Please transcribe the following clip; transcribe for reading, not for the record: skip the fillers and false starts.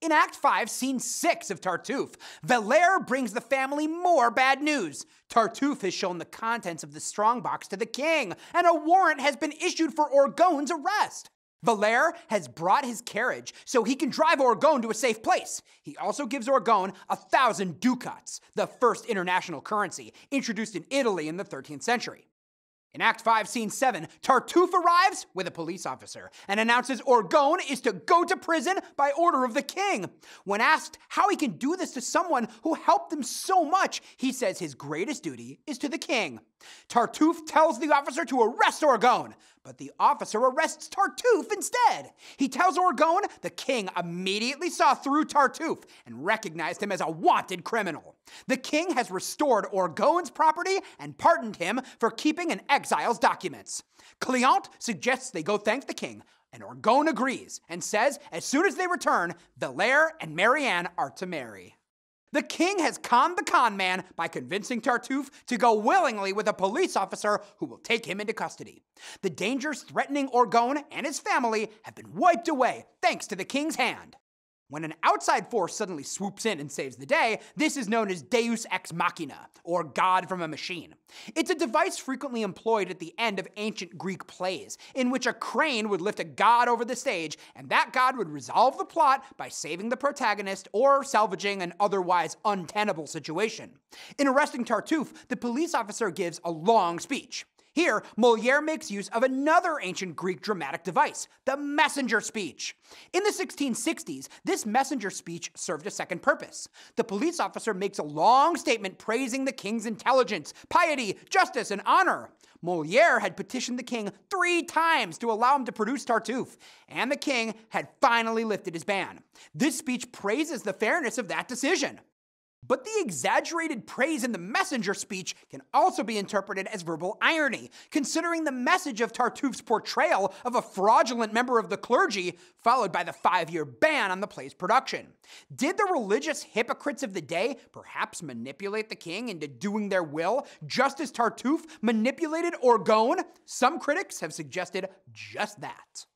In Act 5, Scene 6 of Tartuffe, Valère brings the family more bad news. Tartuffe has shown the contents of the strongbox to the king, and a warrant has been issued for Orgon's arrest. Valère has brought his carriage so he can drive Orgon to a safe place. He also gives Orgon 1,000 ducats, the first international currency, introduced in Italy in the 13th century. In Act 5, Scene 7, Tartuffe arrives with a police officer and announces Orgon is to go to prison by order of the king. When asked how he can do this to someone who helped him so much, he says his greatest duty is to the king. Tartuffe tells the officer to arrest Orgon, but the officer arrests Tartuffe instead. He tells Orgon the king immediately saw through Tartuffe and recognized him as a wanted criminal. The king has restored Orgon's property and pardoned him for keeping an exile's documents. Cléante suggests they go thank the king, and Orgon agrees and says as soon as they return, Valère and Marianne are to marry. The king has conned the con man by convincing Tartuffe to go willingly with a police officer who will take him into custody. The dangers threatening Orgon and his family have been wiped away thanks to the king's hand. When an outside force suddenly swoops in and saves the day, this is known as deus ex machina, or God from a machine. It's a device frequently employed at the end of ancient Greek plays, in which a crane would lift a god over the stage, and that god would resolve the plot by saving the protagonist or salvaging an otherwise untenable situation. In arresting Tartuffe, the police officer gives a long speech. Here, Molière makes use of another ancient Greek dramatic device, the messenger speech. In the 1660s, this messenger speech served a second purpose. The police officer makes a long statement praising the king's intelligence, piety, justice, and honor. Molière had petitioned the king 3 times to allow him to produce Tartuffe, and the king had finally lifted his ban. This speech praises the fairness of that decision. But the exaggerated praise in the messenger speech can also be interpreted as verbal irony, considering the message of Tartuffe's portrayal of a fraudulent member of the clergy, followed by the 5-year ban on the play's production. Did the religious hypocrites of the day perhaps manipulate the king into doing their will, just as Tartuffe manipulated Orgon? Some critics have suggested just that.